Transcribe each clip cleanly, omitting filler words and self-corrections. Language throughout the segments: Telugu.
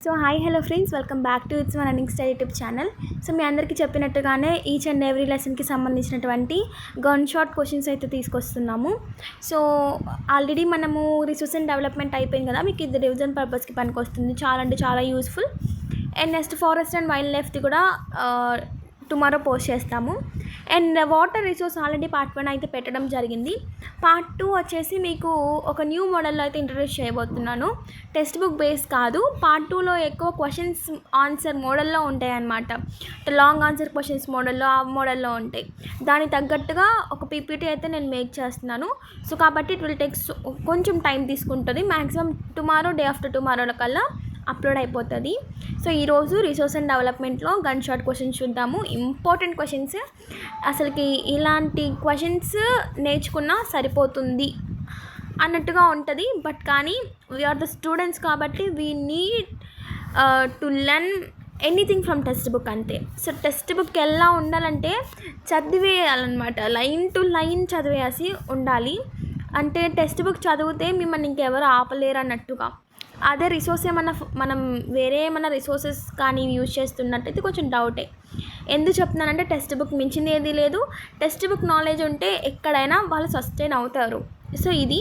So hi hello friends, welcome back to it's one running style YouTube channel. So మీ అందరికీ చెప్పినట్టుగానే ఈచ్ అండ్ ఎవ్రీ లెసన్కి సంబంధించినటువంటి గన్ షాట్ క్వశ్చన్స్ అయితే తీసుకొస్తున్నాము. సో ఆల్రెడీ మనము రిసోర్స్ అండ్ డెవలప్మెంట్ అయిపోయింది కదా, మీకు ఇది రివిజన్ పర్పస్కి పనికి వస్తుంది. చాలా అంటే చాలా useful. And next forest and wild లైఫ్ది కూడా టుమారో పోస్ట్ చేస్తాము. And water resource already part 1 అయితే పెట్టడం జరిగింది. పార్ట్ 2 వచ్చేసి మీకు ఒక న్యూ మోడల్లో అయితే ఇంట్రడ్యూస్ చేయబోతున్నాను. టెక్స్ట్ బుక్ బేస్ కాదు, పార్ట్ 2లో ఎక్కువ క్వశ్చన్స్ ఆన్సర్ మోడల్లో ఉంటాయి అన్నమాట. లాంగ్ ఆన్సర్ క్వశ్చన్స్ మోడల్లో ఆ మోడల్లో ఉంటాయి. దానికి తగ్గట్టుగా ఒక పీపీటీ అయితే నేను మేక్ చేస్తున్నాను. సో కాబట్టి ఇట్ విల్ టేక్ కొంచెం టైం తీసుకుంటుంది. Maximum tomorrow, day after tomorrow కల్లా అప్లోడ్ అయిపోతుంది. సో ఈరోజు రిసోర్స్ అండ్ డెవలప్మెంట్లో గన్ షాట్ క్వశ్చన్స్ చూద్దాము. ఇంపార్టెంట్ క్వశ్చన్స్, అసలుకి ఇలాంటి క్వశ్చన్స్ నేర్చుకున్నా సరిపోతుంది అన్నట్టుగా ఉంటుంది. బట్ కానీ వీఆర్ ద స్టూడెంట్స్ కాబట్టి we need to learn anything from text book అంతే. సో టెక్స్ట్ బుక్ ఎలా ఉండాలంటే చదివేయాలన్నమాట, లైన్ టు లైన్ చదివేసి ఉండాలి. అంటే టెక్స్ట్ బుక్ చదివితే మిమ్మల్ని ఇంకెవరు ఆపలేరు అన్నట్టుగా. అదే రిసోర్స్ ఏమన్నా మనం వేరే ఏమన్నా రిసోర్సెస్ కానీ యూజ్ చేస్తున్నట్టయితే కొంచెం డౌటే. ఎందుకు చెప్తున్నానంటే టెక్స్ట్ బుక్ మించింది ఏది లేదు. టెక్స్ట్ బుక్ నాలెడ్జ్ ఉంటే ఎక్కడైనా వాళ్ళు సస్టైన్ అవుతారు. సో ఇది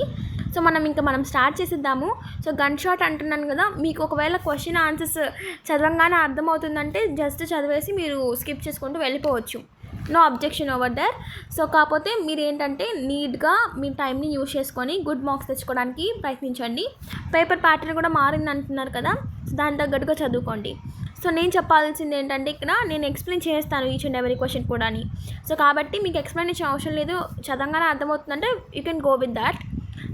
మనం స్టార్ట్ చేసిద్దాము. సో గన్ షాట్ అంటున్నాను కదా, మీకు ఒకవేళ క్వశ్చన్ ఆన్సర్స్ చదవంగానే అర్థమవుతుందంటే జస్ట్ చదివేసి మీరు స్కిప్ చేసుకుంటూ వెళ్ళిపోవచ్చు. No objection over there. So కాకపోతే మీరు ఏంటంటే నీట్గా మీ టైంని యూజ్ చేసుకొని గుడ్ మార్క్స్ తెచ్చుకోవడానికి ప్రయత్నించండి. పేపర్ ప్యాటర్న్ కూడా మారింది అంటున్నారు కదా, దాని తగ్గట్టుగా చదువుకోండి. సో నేను చెప్పాల్సింది ఏంటంటే ఇక్కడ నేను ఎక్స్ప్లెయిన్ చేస్తాను ఈచ్ అండ్ ఎవరీ క్వశ్చన్ కూడా. సో కాబట్టి మీకు ఎక్స్ప్లెయినేషన్ అవసరం లేదు, చదవగానే అర్థమవుతుందంటే you can go with that.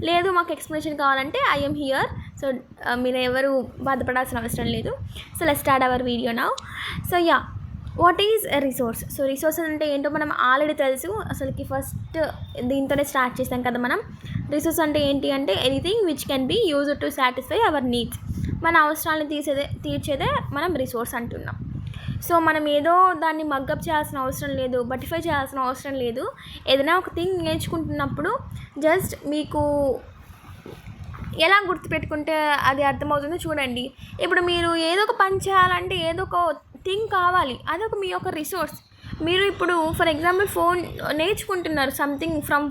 లేదు మాకు ఎక్స్ప్లెనేషన్ కావాలంటే ఐఎమ్ హియర్. సో మీరు ఎవరు బాధపడాల్సిన అవసరం లేదు. So let's start our video now. So what is a resource? So resource అంటే ఏంటో మనం ఆల్రెడీ తెలుసు. అసలుకి ఫస్ట్ దీంతోనే స్టార్ట్ చేసాం కదా మనం. రిసోర్స్ అంటే ఏంటి అంటే anything which can be used to satisfy our needs. మన అవసరాలను తీర్చేదే మనం రిసోర్స్ అంటున్నాం. సో మనం ఏదో దాన్ని మగ్గప్ చేయాల్సిన అవసరం లేదు, బటిఫై చేయాల్సిన అవసరం లేదు. ఏదైనా ఒక థింగ్ నేర్చుకుంటున్నప్పుడు జస్ట్ మీకు ఎలా గుర్తుపెట్టుకుంటే అది అర్థమవుతుందో చూడండి. ఇప్పుడు మీరు ఏదో ఒక పని చేయాలంటే ఏదో ఒక థింగ్ కావాలి, అదొక మీ యొక్క రిసోర్స్. మీరు ఇప్పుడు ఫర్ ఎగ్జాంపుల్ ఫోన్ నేర్చుకుంటున్నారు, something from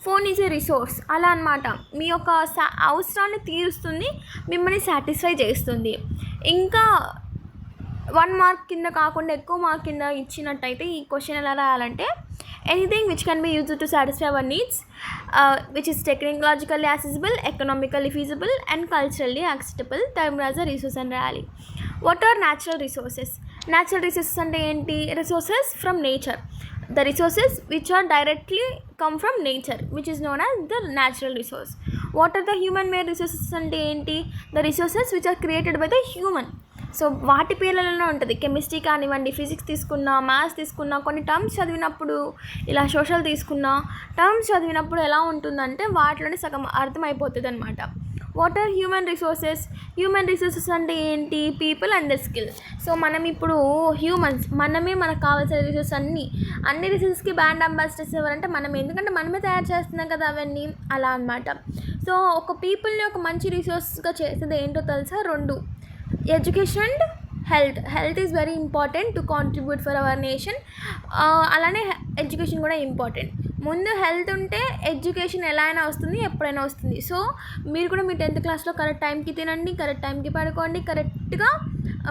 phone is a resource. అలా అన్నమాట. మీ యొక్క అవసరాన్ని తీరుస్తుంది, మిమ్మల్ని సాటిస్ఫై చేస్తుంది. ఇంకా 1 మార్క్ కింద కాకుండా ఎక్కువ మార్క్ కింద ఇచ్చినట్టయితే ఈ క్వశ్చన్ ఎలా రాయాలంటే anything which can be used to satisfy our needs which is technologically accessible, economically feasible and culturally acceptable term as a resource అని రాయాలి. What are natural resources? Natural resources అంటే ఏంటి? Resources from nature. The resources which are directly come from nature which is known as the natural resource. What are the human made resources అంటే ఏంటి? The resources which are created by the human. So వాటి పేర్లలోనే ఉంటుంది. కెమిస్ట్రీ కానివ్వండి, ఫిజిక్స్ తీసుకున్నా, మ్యాథ్స్ తీసుకున్నా, కొన్ని టర్మ్స్ చదివినప్పుడు, ఇలా సోషల్ తీసుకున్నా, టర్మ్స్ చదివినప్పుడు ఎలా ఉంటుందంటే వాటిలోనే సగం అర్థమైపోతుంది అనమాట. What are human resources? Human resources అంటే ఏంటి? People and the skill. So మనం ఇప్పుడు హ్యూమన్స్, మనకు కావాల్సిన రిసోర్స్ అన్ని రిసోర్సెస్కి బ్రాండ్ అంబాసిడర్స్ ఎవరంటే మనం, ఎందుకంటే మనమే తయారు చేస్తున్నాం కదా అవన్నీ, అలా అనమాట. సో ఒక పీపుల్ని ఒక మంచి రిసోర్స్గా చేసేది ఏంటో తెలుసా? 2, education and health is very important to contribute for our nation. అలానే ఎడ్యుకేషన్ కూడా ఇంపార్టెంట్. ముందు హెల్త్ ఉంటే ఎడ్యుకేషన్ ఎలా అయినా వస్తుంది, ఎప్పుడైనా వస్తుంది. సో మీరు కూడా మీ 10th క్లాస్లో కరెక్ట్ టైంకి తినండి, కరెక్ట్ టైంకి పడుకోండి, కరెక్ట్గా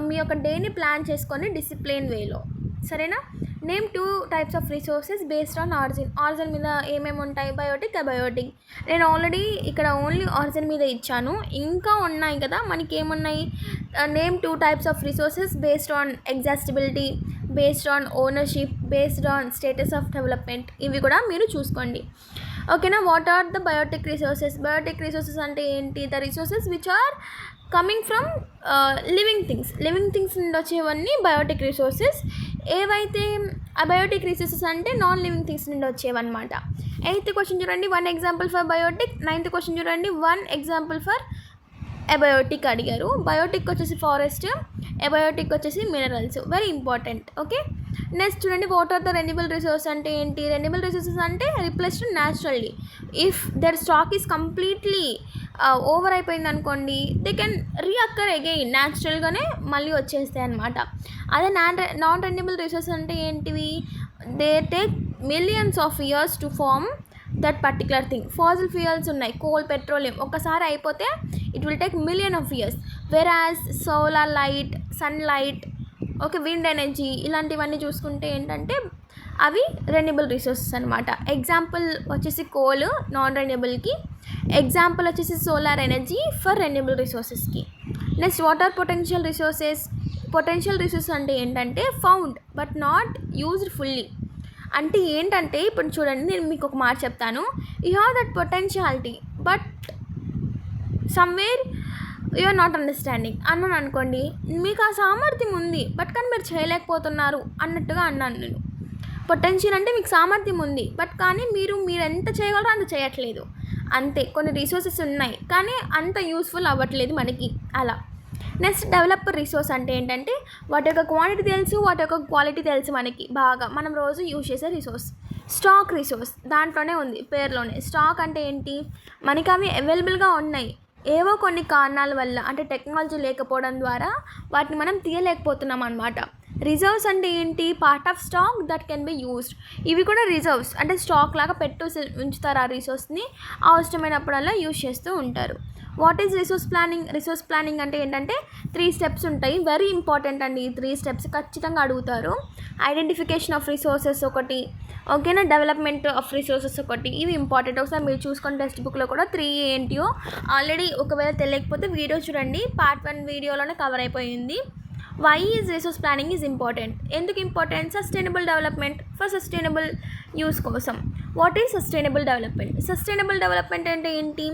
మీ యొక్క డేని ప్లాన్ చేసుకొని డిసిప్లిన్ వేలో, సరేనా? Name 2 types of resources based on origin మీద ఏమేమి ఉంటాయి? Biotic, abiotic. నేను ఆల్రెడీ ఇక్కడ ఓన్లీ ఆరిజిన్ మీద ఇచ్చాను, ఇంకా ఉన్నాయి కదా మనకి. ఏమున్నాయి? Name 2 types of resources based on exhaustibility, based on ownership, based on status of development. ఇవి కూడా మీరు చూసుకోండి, ఓకేనా? What are the biotic resources? Biotic resources అంటే ఏంటి? The resources which are coming from living things నుండి వచ్చేవన్నీ బయోటిక్ రిసోర్సెస్. ఏవైతే అబయోటిక్ రిసోర్సెస్ అంటే నాన్ లివింగ్ థింగ్స్ నుండి వచ్చేవన్నమాట. 8th క్వశ్చన్ చూడండి, 1 example for Biotique. 9th question చూడండి, 1 ఎగ్జాంపుల్ ఫర్ అబయోటిక్ అడిగారు. బయోటిక్ వచ్చేసి ఫారెస్ట్, అబయోటిక్ వచ్చేసి minerals. Very important, okay? Next చూడండి, what are the renewable resource అంటే ఏంటి? రెన్యూబుల్ రిసోర్సెస్ అంటే replaced naturally. If their stock is completely over అయిపోయింది అనుకోండి, దే కెన్ రీఅక్కర్ అగైన్, న్యాచురల్గానే మళ్ళీ వచ్చేస్తాయి అనమాట. అదే నాన్ రెన్యూబుల్ రిసోర్సెస్ అంటే ఏంటివి, they take millions of years to form that particular thing. Fossil fuels ఉన్నాయి, కోల్, పెట్రోలియం, ఒక్కసారి అయిపోతే it will take million of years. Whereas solar light, sun light, okay, wind energy, ఇలాంటివన్నీ చూసుకుంటే ఏంటంటే అవి రెన్యూబుల్ రిసోర్సెస్ అనమాట. ఎగ్జాంపుల్ వచ్చేసి కోల్ నాన్ రెన్యూబుల్కి, ఎగ్జాంపుల్ వచ్చేసి సోలార్ ఎనర్జీ ఫర్ రెన్యూబుల్ రిసోర్సెస్కి. Next water potential resources. Potential resources అంటే ఏంటంటే found but not used fully. అంటే ఏంటంటే ఇప్పుడు చూడండి, నేను మీకు ఒక మాట చెప్తాను, you have that potentiality but somewhere you are not understanding అన్నాను అనుకోండి, మీకు ఆ సామర్థ్యం ఉంది బట్ కానీ మీరు చేయలేకపోతున్నారు అన్నట్టుగా అన్నాను నేను. పొటెన్షియల్ అంటే మీకు సామర్థ్యం ఉంది బట్ కానీ మీరు ఎంత చేయగలరో అంత చేయట్లేదు అంతే. కొన్ని రిసోర్సెస్ ఉన్నాయి కానీ అంత యూస్ఫుల్ అవ్వట్లేదు మనకి అలా. నెక్స్ట్ డెవలపర్ రిసోర్స్ అంటే ఏంటంటే వాటి యొక్క క్వాంటిటీ తెలుసు, వాటి యొక్క క్వాలిటీ తెలుసు మనకి బాగా, మనం రోజు యూజ్ చేసే రిసోర్స్. స్టాక్ రిసోర్స్ దాంట్లోనే ఉంది, పేరులోనే. స్టాక్ అంటే ఏంటి, మనకి అవి అవైలబుల్గా ఉన్నాయి, ఏవో కొన్ని కారణాల వల్ల అంటే టెక్నాలజీ లేకపోవడం ద్వారా వాటిని మనం తీయలేకపోతున్నాం అనమాట. రిజర్వ్స్ అంటే ఏంటి, part of stock that can be used. ఇవి కూడా రిజర్వ్స్ అంటే స్టాక్ లాగా ఉంచుతారు ఆ రిసోర్స్ని, అవసరమైనప్పుడల్లా యూజ్ చేస్తూ ఉంటారు. What is resource planning? Resource planning అంటే ఏంటంటే 3 స్టెప్స్ ఉంటాయి, వెరీ ఇంపార్టెంట్ అండి. ఈ 3 స్టెప్స్ ఖచ్చితంగా అడుగుతారు. ఐడెంటిఫికేషన్ ఆఫ్ రిసోర్సెస్ ఒకటి, ఓకేనా, డెవలప్మెంట్ ఆఫ్ రిసోర్సెస్ ఒకటి, ఇవి ఇంపార్టెంట్. ఒకసారి మీరు చూసుకుని టెక్స్ట్ బుక్లో కూడా 3 ఏంటియో ఆల్రెడీ ఒకవేళ తెలియకపోతే వీడియో చూడండి, పార్ట్ 1 వీడియోలోనే కవర్ అయిపోయింది. Why is resource planning is important? ఎందుకు important? Sustainable development, for sustainable use కోసం. What is sustainable development? Sustainable development అంటే ఏంటి,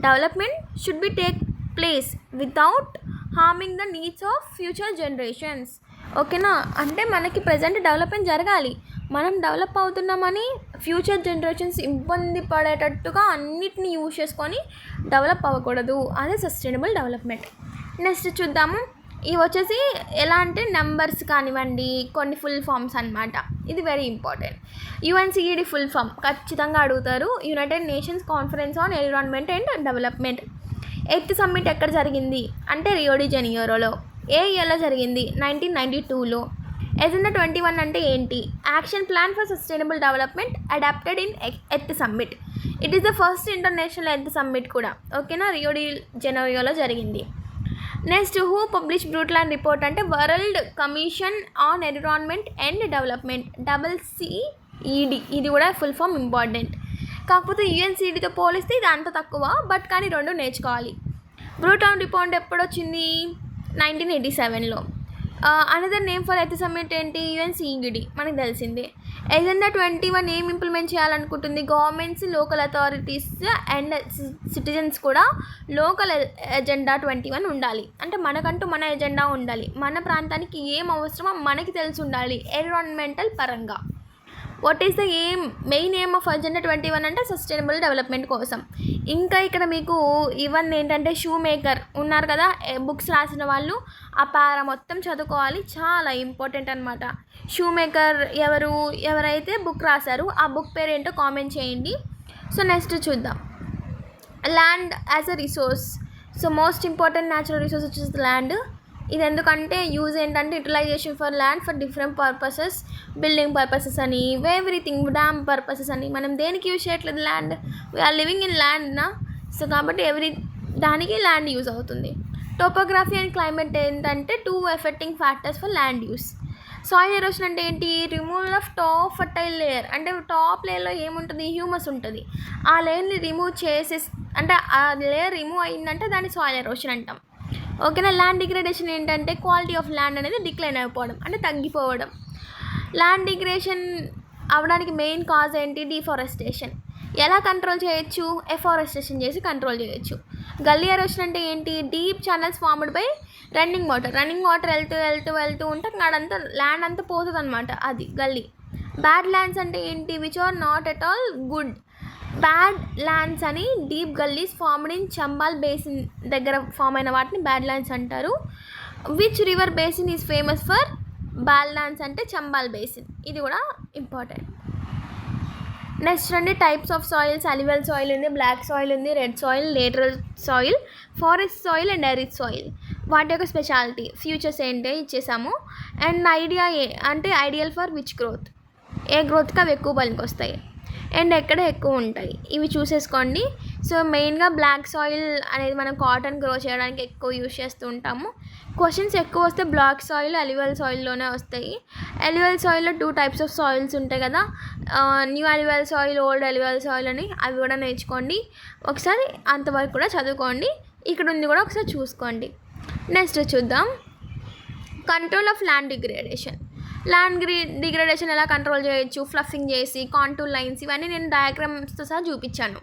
development should be take place without harming the needs of future generations. ఓకేనా, అంటే మనకి ప్రజెంట్ డెవలప్మెంట్ జరగాలి, మనం డెవలప్ అవుతున్నామని ఫ్యూచర్ జనరేషన్స్ ఇబ్బంది పడేటట్టుగా అన్నిటిని యూజ్ చేసుకొని డెవలప్ అవ్వకూడదు, అదే సస్టైనబుల్ డెవలప్మెంట్. నెక్స్ట్ చూద్దాము. ఇవి వచ్చేసి ఎలా అంటే నెంబర్స్ కానివ్వండి, కొన్ని ఫుల్ ఫామ్స్ అనమాట. ఇది వెరీ ఇంపార్టెంట్. యుఎన్సిఈడి ఫుల్ ఫామ్ ఖచ్చితంగా అడుగుతారు, United nations conference on environment and development. 8th summit ఎక్కడ జరిగింది అంటే రియో డి జనీరోలో. ఏ ఇయర్లో జరిగింది? 1992లో. ఎజెండా 21 అంటే ఏంటి? Action plan for sustainable development adapted in 8th summit. It is the first international 8th summit కూడా, ఓకేనా, రియో డి జనీరోలో జరిగింది. Next who publish Brundtland report అంటే world commission on environment and development, WCED. ఇది కూడా ఫుల్ ఫామ్ ఇంపార్టెంట్. కాకపోతే యుఎన్సిడితో పోలిస్తే ఇది అంత తక్కువ, బట్ కానీ 2 నేర్చుకోవాలి. బ్రూట్లాండ్ రిపోర్ట్ ఎప్పుడు వచ్చింది? 1987లో. Another name for 8th summit ఏంటి? యుఎన్సిఈడి, మనకు తెలిసిందే. ఎజెండా 21 ఏం ఇంప్లిమెంట్ చేయాలనుకుంటుంది? Governments, local authorities and citizens కూడా లోకల్ ఎజెండా 21 ఉండాలి. అంటే మనకంటూ మన ఎజెండా ఉండాలి, మన ప్రాంతానికి ఏం అవసరమో మనకి తెలిసి ఉండాలి ఎన్విరాన్మెంటల్ పరంగా. What is the main aim of agenda 21 అంటే సస్టైనబుల్ డెవలప్మెంట్ కోసం. ఇంకా ఇక్కడ మీకు ఇవన్నీ ఏంటంటే షూ మేకర్ ఉన్నారు కదా, బుక్స్ రాసిన వాళ్ళు ఆ పారా మొత్తం చదువుకోవాలి, చాలా ఇంపార్టెంట్ అనమాట. షూ మేకర్ ఎవరైతే బుక్ రాశారు ఆ బుక్ పేరు ఏంటో కామెంట్ చేయండి. సో నెక్స్ట్ చూద్దాం, land as a resource. So most important natural resource వచ్చేసి ల్యాండ్. ఇది ఎందుకంటే యూజ్ ఏంటంటే utilisation for land for different purposes, building purposes అని, ఎవ్రీథింగ్, డ్యామ్ పర్పసెస్ అని. మనం దేనికి యూజ్ చేయట్లేదు, land, we're living in land నా. సో కాబట్టి దానికి ల్యాండ్ యూజ్ అవుతుంది. టోపోగ్రఫీ అండ్ క్లైమేట్ ఏంటంటే 2 affecting factors for land use. Soil erosion అంటే ఏంటి? Removal of top fertile layer. అంటే టాప్ లేయర్లో ఏముంటుంది? హ్యూమస్ ఉంటుంది. ఆ లేయర్ని రిమూవ్ అంటే ఆ లేయర్ రిమూవ్ అయిందంటే దాన్ని సాయిల్ ఎరోషన్ అంటాం, ఓకేనా. ల్యాండ్ డిగ్రేడేషన్ ఏంటంటే క్వాలిటీ ఆఫ్ ల్యాండ్ అనేది డిక్లైన్ అయిపోవడం, అంటే తగ్గిపోవడం. ల్యాండ్ డిగ్రేడేషన్ అవడానికి మెయిన్ కాజ్ ఏంటి? డిఫారెస్టేషన్. ఎలా కంట్రోల్ చేయొచ్చు? ఎఫారెస్టేషన్ చేసి కంట్రోల్ చేయొచ్చు. గల్లీ ఎరోషన్ అంటే ఏంటి? Deep channels formed by running water వెళ్తూ ఉంటే అక్కడంతా ల్యాండ్ అంతా పోతుంది అనమాట, అది గల్లీ. బ్యాడ్ ల్యాండ్స్ అంటే ఏంటి? Which are not at all good. Bad lands అని deep gullies formed in Chambal basin దగ్గర ఫామ్ అయిన వాటిని బ్యాడ్ ల్యాండ్స్ అంటారు. Which river basin is famous for bad lands అంటే చంబాల్ బేసిన్, ఇది కూడా ఇంపార్టెంట్. నెక్స్ట్ రండి types of soils. Alluvial soil ఉంది, బ్లాక్ సాయిల్ ఉంది, red soil, lateral soil, forest soil and arid soil. వాటి యొక్క స్పెషాలిటీ, ఫ్యూచర్స్ ఏంటి ఇచ్చేసాము. అండ్ ఐడియా అంటే ఐడియల్ ఫర్ విచ్ గ్రోత్, ఏ గ్రోత్కి అవి ఎక్కువ పనికి వస్తాయి అండ్ ఎక్కడ ఎక్కువ ఉంటాయి, ఇవి చూసేసుకోండి. సో మెయిన్గా బ్లాక్ సాయిల్ అనేది మనం కాటన్ గ్రో చేయడానికి ఎక్కువ యూజ్ చేస్తూ ఉంటాము. క్వశ్చన్స్ ఎక్కువ వస్తే బ్లాక్ సాయిల్, అలివల్ సాయిల్లోనే వస్తాయి. అలివల్ సాయిల్లో 2 టైప్స్ ఆఫ్ సాయిల్స్ ఉంటాయి కదా, new alluvial soil, old alluvial soil అని, అవి కూడా నేర్చుకోండి ఒకసారి. అంతవరకు కూడా చదువుకోండి. ఇక్కడ ఉంది కూడా ఒకసారి చూసుకోండి. నెక్స్ట్ చూద్దాం, control of land degradation. Degradation ఎలా కంట్రోల్ చేయొచ్చు, ఫ్లఫింగ్ చేసి, కాంటూర్ లైన్స్, ఇవన్నీ నేను డయాగ్రామ్స్తో సహా చూపించాను.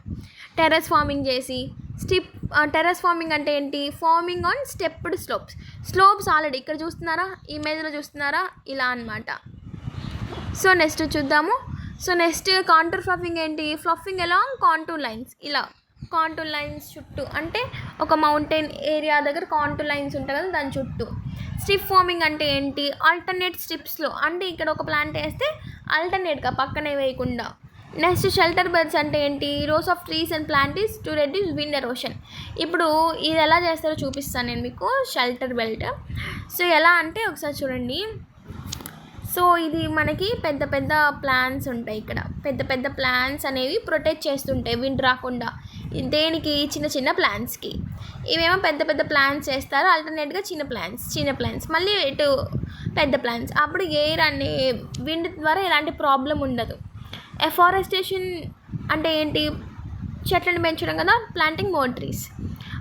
టెర్రస్ ఫార్మింగ్ చేసి, టెర్రస్ ఫార్మింగ్ అంటే ఏంటి, farming on stepped slopes already ఇక్కడ చూస్తున్నారా, ఇమేజ్లో చూస్తున్నారా, ఇలా అనమాట. సో నెక్స్ట్ చూద్దాము. సో నెక్స్ట్ కాంటూర్ ఫ్లఫింగ్ ఏంటి, ఫ్లఫింగ్ అలాంగ్ కాంటూర్ లైన్స్, ఇలా కాంటూర్ లైన్స్ చుట్టూ, అంటే ఒక మౌంటైన్ ఏరియా దగ్గర కాంటూర్ లైన్స్ ఉంటాయి కదా దాని చుట్టూ. స్ట్రిప్ ఫార్మింగ్ అంటే ఏంటి, ఆల్టర్నేట్ స్ట్రిప్స్లో, అంటే ఇక్కడ ఒక ప్లాంట్ వేస్తే ఆల్టర్నేట్గా పక్కనే వేయకుండా. నెక్స్ట్ షెల్టర్ బెల్ట్స్ అంటే ఏంటి, rows of trees and plants to reduce wind erosion. ఇప్పుడు ఇది ఎలా చేస్తారో చూపిస్తాను నేను మీకు, షెల్టర్ బెల్ట్. సో ఎలా అంటే ఒకసారి చూడండి. సో ఇది మనకి పెద్ద పెద్ద ప్లాంట్స్ ఉంటాయి, ఇక్కడ పెద్ద పెద్ద ప్లాంట్స్ అనేవి ప్రొటెక్ట్ చేస్తుంటాయి విండ్ రాకుండా. దేనికి, చిన్న చిన్న ప్లాంట్స్కి. ఇవేమో పెద్ద పెద్ద ప్లాంట్స్ చేస్తారు, ఆల్టర్నేట్గా చిన్న ప్లాంట్స్ మళ్ళీ ఇటు పెద్ద ప్లాంట్స్. అప్పుడు ఎయిర్ అనే విండ్ ద్వారా ఎలాంటి ప్రాబ్లం ఉండదు. ఎఫారెస్టేషన్ అంటే ఏంటి, చెట్లను పెంచడం కదా, planting more trees.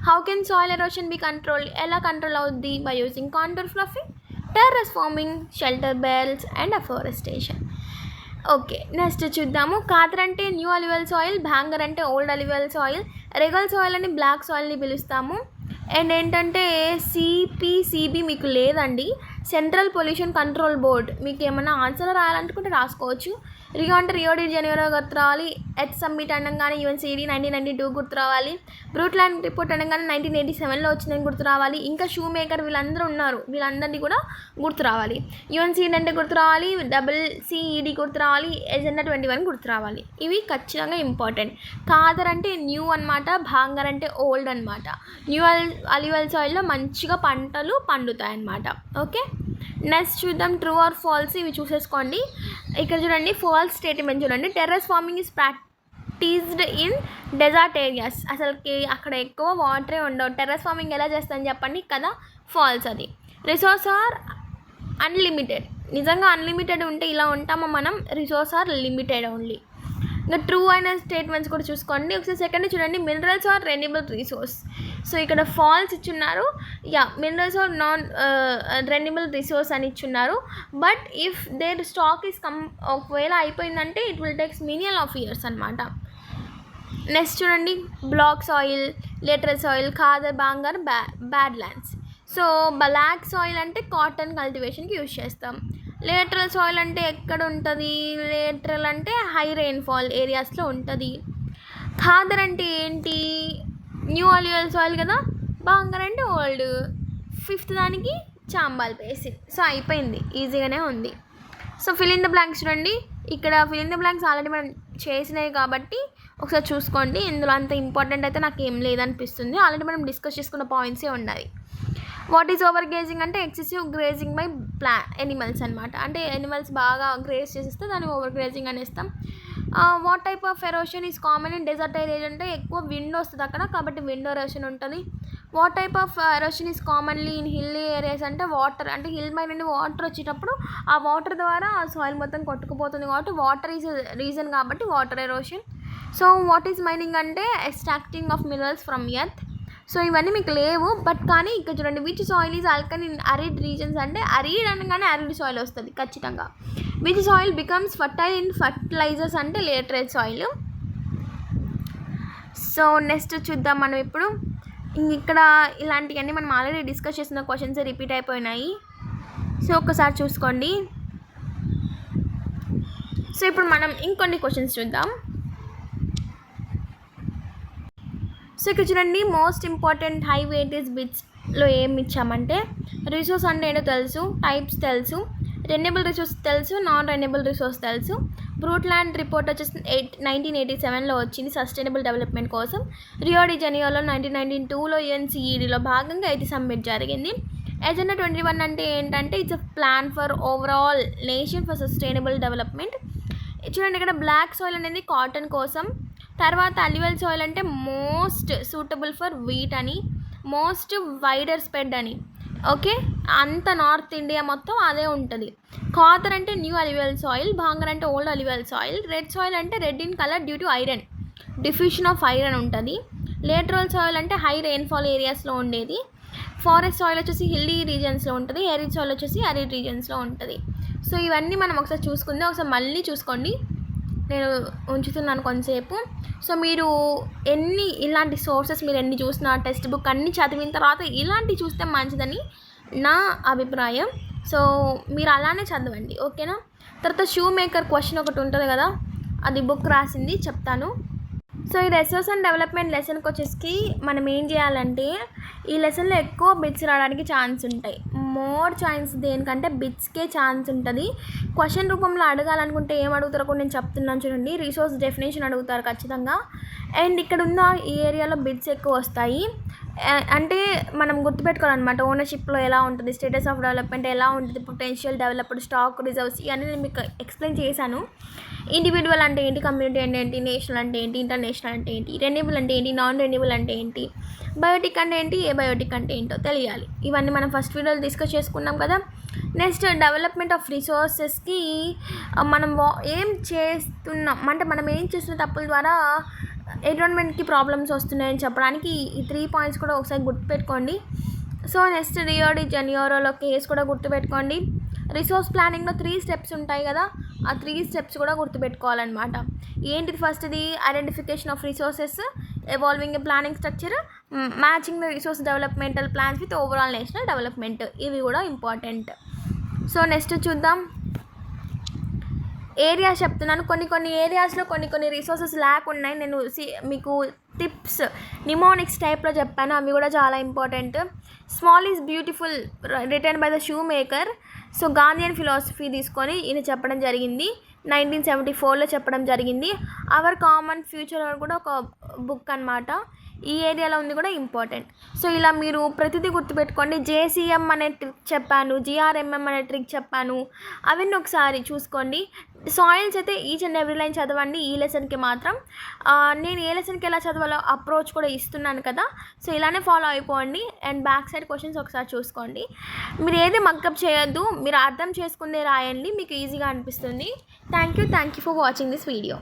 How can soil erosion be control, ఎలా కంట్రోల్ అవుద్ది, by using contour ploughing, terrace farming, shelter belts and afforestation. Okay next చూద్దాము. కాదర్ అంటే న్యూ అలివల్ సాయిల్, భాంగర్ అంటే old alluvial soil, regur soil అని బ్లాక్ సాయిల్ని పిలుస్తాము. అండ్ ఏంటంటే సిపిసిబి మీకు లేదండి, సెంట్రల్ పొల్యూషన్ కంట్రోల్ బోర్డ్. మీకు ఏమైనా ఆన్సర్ రాయాలనుకుంటే రాసుకోవచ్చు. రియో అంటే రియో డి జనీరో గుర్తు రావాలి, ఎర్త్ సమ్మిట్ అనగానే యుఎన్సిడి 1992 గుర్తు రావాలి, బ్రూట్లాండ్ రిపోర్ట్ అనగానే 1987లో వచ్చిందని గుర్తు రావాలి. ఇంకా షూ మేకర్ వీళ్ళందరూ ఉన్నారు, వీళ్ళందరినీ కూడా గుర్తు రావాలి. యుఎన్సిడి అంటే గుర్తు రావాలి, CED గుర్తు రావాలి, ఎజెండా 21 గుర్తు రావాలి. ఇవి ఖచ్చితంగా ఇంపార్టెంట్. కాదర్ అంటే న్యూ అనమాట, భాంగర్ అంటే ఓల్డ్ అనమాట. న్యూ అలివల్ సాయిల్లో మంచిగా పంటలు పండుతాయి అన్నమాట. ఓకే నెక్స్ట్ చూద్దాం, ట్రూ ఆర్ ఫాల్స్. ఇవి చూసేసుకోండి. ఇక్కడ చూడండి, ఫాల్స్ స్టేట్మెంట్ చూడండి. Terrace farming is practised in desert areas. అసలుకి అక్కడ ఎక్కువ వాటరే ఉండవు. టెర్రస్ ఫార్మింగ్ ఎలా చేస్తామని చెప్పండి కదా, ఫాల్స్ అది. Resource are unlimited. నిజంగా అన్లిమిటెడ్ ఉంటే ఇలా ఉంటామా మనం, రిసోర్స్ ఆర్ లిమిటెడ్ ఓన్లీ. ఇంకా ట్రూ అయిన స్టేట్మెంట్స్ కూడా చూసుకోండి. ఒకసారి సెకండ్ చూడండి, minerals are renewable resource. So ఇక్కడ ఫాల్స్ ఇచ్చున్నారు, minerals are non renewable resource అని ఇచ్చున్నారు. But if their stock is ఒకవేళ అయిపోయిందంటే it will takes million of years అనమాట. నెక్స్ట్ చూడండి, black soil, lateral soil, khadar, bangar, bad lands. So black soil అంటే కాటన్ కల్టివేషన్కి యూజ్ చేస్తాం. లేటరల్ సాయిల్ అంటే ఎక్కడ ఉంటుంది, లేటరల్ అంటే హై రెయిన్ఫాల్ ఏరియాస్లో ఉంటుంది. ఖాదర్ అంటే ఏంటి, న్యూ అలివల్ సాయిల్ కదా. బాంగర్ అంటే ఓల్డ్. 5th దానికి చాంబాల్ బేసిన్. సో అయిపోయింది, ఈజీగానే ఉంది. So fill in the blanks చూడండి. ఇక్కడ fill in the blanks already మనం చేసినాయి కాబట్టి ఒకసారి చూసుకోండి. ఇందులో అంత ఇంపార్టెంట్ అయితే నాకు ఏం లేదనిపిస్తుంది, ఆల్రెడీ మనం డిస్కస్ చేసుకున్న పాయింట్సే ఉన్నాయి. వాట్ ఈజ్ ఓవర్ గ్రేజింగ్ అంటే ఎక్సెసివ్ గ్రేజింగ్ బై ఎనిమల్స్ అనమాట. అంటే ఎనిమల్స్ బాగా గ్రేజ్ చేసేస్తే దాన్ని ఓవర్ గ్రేజింగ్ అనేస్తాం. What type of erosion is common in desert area అంటే ఎక్కువ విండ్ వస్తుంది అక్కడ, కాబట్టి విండ్ ఎరోషన్ ఉంటుంది. What type of erosion is commonly in hill areas అంటే వాటర్, అంటే హిల్ పై నుండి వాటర్ వచ్చేటప్పుడు ఆ వాటర్ ద్వారా ఆ సాయిల్ మొత్తం కొట్టుకుపోతుంది కాబట్టి వాటర్ ఈజ్ రీజన్, కాబట్టి water erosion. So what is mining అంటే extracting of minerals from earth. So ఇవన్నీ మీకు లేవు, బట్ కానీ ఇక్కడ చూడండి, which soil is alkaline in arid regions అంటే అరిడ్ అనగానే అరిడ్ సాయిల్ వస్తుంది ఖచ్చితంగా. Which soil becomes fertile in fertilizers అంటే లేటరల్ సాయిల్. సో నెక్స్ట్ చూద్దాం మనం ఇప్పుడు. ఇక్కడ ఇలాంటివన్నీ మనం ఆల్రెడీ డిస్కస్ చేసిన క్వశ్చన్స్ రిపీట్ అయిపోయినాయి. సో ఒక్కసారి చూసుకోండి. సో ఇప్పుడు మనం ఇంకొన్ని క్వశ్చన్స్ చూద్దాం. సో ఇక్కడ చూడండి, మోస్ట్ ఇంపార్టెంట్ హై వెయిటేజ్ బిట్స్లో ఏమి ఇచ్చామంటే రిసోర్స్ అంటే ఏంటో తెలుసు, టైప్స్ తెలుసు, రెన్యూబుల్ రిసోర్స్ తెలుసు, నాన్ రెన్యూబుల్ రిసోర్స్ తెలుసు, బ్రూట్లాండ్ రిపోర్ట్ వచ్చేసి 1987లో వచ్చింది సస్టైనబుల్ డెవలప్మెంట్ కోసం. రియో డి జెనియోలో 1992లో UNCEDలో భాగంగా అయితే సమ్మిట్ జరిగింది. ఎజెండా 21 అంటే ఏంటంటే it's a plan for overall nation for sustainable development. చూడండి ఇక్కడ బ్లాక్ సాయిల్ అనేది కాటన్ కోసం, తర్వాత అల్యూవల్ సాయిల్ అంటే మోస్ట్ సూటబుల్ ఫర్ వీట్ అని, మోస్ట్ వైడర్ స్ప్రెడ్ అని. ఓకే, అంత నార్త్ ఇండియా మొత్తం అదే ఉంటుంది. కాతర్ అంటే న్యూ అల్యూవల్ సాయిల్, భాంగర్ అంటే ఓల్డ్ అల్యూవల్ సాయిల్, రెడ్ సాయిల్ అంటే red in colour due to iron, diffusion of iron ఉంటుంది. లేటరల్ సాయిల్ అంటే హై రెయిన్ఫాల్ ఏరియాస్లో ఉండేది. ఫారెస్ట్ సాయిల్ వచ్చేసి హిల్లీ రీజన్స్లో ఉంటుంది. ఎరిడ్ సాయిల్ వచ్చేసి అరిడ్ రీజన్స్లో ఉంటుంది. సో ఇవన్నీ మనం ఒకసారి చూసుకుందాం. ఒకసారి మళ్ళీ చూసుకోండి, నేను ఉంచుతున్నాను కొంతసేపు. సో మీరు ఇలాంటి సోర్సెస్ మీరు ఎన్ని చూసినా, టెక్స్ట్ బుక్ అన్నీ చదివిన తర్వాత ఇలాంటివి చూస్తే మంచిదని నా అభిప్రాయం. సో మీరు అలానే చదవండి, ఓకేనా. తర్వాత షూ మేకర్ క్వశ్చన్ ఒకటి ఉంటుంది కదా, అది బుక్ రాసింది చెప్తాను. సో ఈ రిసోర్స్ అండ్ డెవలప్మెంట్ లెసన్కి వచ్చేసి మనం ఏం చేయాలంటే, ఈ లెసన్లో ఎక్కువ బిట్స్ రావడానికి ఛాన్స్ ఉంటాయి. మోర్ ఛాన్స్ దేనికంటే బిట్స్కే ఛాన్స్ ఉంటుంది. క్వశ్చన్ రూపంలో అడగాలనుకుంటే ఏం అడుగుతారో కూడా నేను చెప్తున్నాను చూడండి. రిసోర్స్ డెఫినేషన్ అడుగుతారు ఖచ్చితంగా. అండ్ ఇక్కడ ఉన్న ఈ ఏరియాలో బిట్స్ ఎక్కువ వస్తాయి. అంటే మనం గుర్తుపెట్టుకోవాలన్నమాట, ఓనర్షిప్లో ఎలా ఉంటుంది, స్టేటస్ ఆఫ్ డెవలప్మెంట్ ఎలా ఉంటుంది, పొటెన్షియల్ డెవలప్డ్, స్టాక్ రిజర్వ్స్, ఇవన్నీ నేను మీకు ఎక్స్ప్లెయిన్ చేశాను. ఇండివిజువల్ అంటే ఏంటి, కమ్యూనిటీ అంటే ఏంటి, నేషనల్ అంటే ఏంటి, ఇంటర్నేషనల్ అంటే ఏంటి, రెన్యూబుల్ అంటే ఏంటి, నాన్ రెన్యూబుల్ అంటే ఏంటి, బయోటిక్ అంటే ఏంటి, ఏ బయోటిక్ అంటే ఏంటో తెలియాలి. ఇవన్నీ మనం ఫస్ట్ వీడియోలో డిస్కస్ చేసుకున్నాం కదా. నెక్స్ట్ డెవలప్మెంట్ ఆఫ్ రిసోర్సెస్కి మనం ఏం చేస్తున్నాం అంటే, మనం ఏం చేస్తున్న తప్పుల ద్వారా ఎన్విరాన్మెంట్కి ప్రాబ్లమ్స్ వస్తున్నాయని చెప్పడానికి ఈ 3 పాయింట్స్ కూడా ఒకసారి గుర్తుపెట్టుకోండి. సో నెక్స్ట్ రియో డి జెనియోరోలో కేసు కూడా గుర్తుపెట్టుకోండి. రిసోర్స్ ప్లానింగ్లో 3 స్టెప్స్ ఉంటాయి కదా, ఆ 3 స్టెప్స్ కూడా గుర్తుపెట్టుకోవాలన్నమాట. ఏంటిది ఫస్ట్ది, identification of resources, evolving A planning structure, matching the resource developmental plans with overall national development, ఇవి కూడా ఇంపార్టెంట్. సో నెక్స్ట్ చూద్దాం, ఏరియాస్ చెప్తున్నాను. కొన్ని ఏరియాస్లో కొన్ని రిసోర్సెస్ ల్యాక్ ఉన్నాయి. నేను మీకు టిప్స్ నిమోనిక్స్ టైప్లో చెప్పాను, అవి కూడా చాలా important. Small is beautiful written by the shoe maker. So Gandhian philosophy తీసుకొని ఈయన చెప్పడం జరిగింది, 1974లో చెప్పడం జరిగింది. అవర్ కామన్ ఫ్యూచర్ కూడా ఒక బుక్ అన్నమాట, ఈ ఏరియాలో ఉంది కూడా ఇంపార్టెంట్. సో ఇలా మీరు ప్రతిదీ గుర్తుపెట్టుకోండి. JCM అనే ట్రిక్ చెప్పాను, GRMM అనే ట్రిక్ చెప్పాను, అవన్నీ ఒకసారి చూసుకోండి. సాయిల్స్ అయితే ఈచ్ అండ్ ఎవ్రీ లైన్ చదవండి ఈ లెసన్కి మాత్రం. నేను ఏ లెసన్కి ఎలా చదవాలో అప్రోచ్ కూడా ఇస్తున్నాను కదా, సో ఇలానే ఫాలో అయిపోండి. అండ్ బ్యాక్ సైడ్ క్వశ్చన్స్ ఒకసారి చూసుకోండి. మీరు ఏది మగ్గప్ చేయొద్దు, మీరు అర్థం చేసుకుందే రాయండి, మీకు ఈజీగా అనిపిస్తుంది. Thank you for watching this video.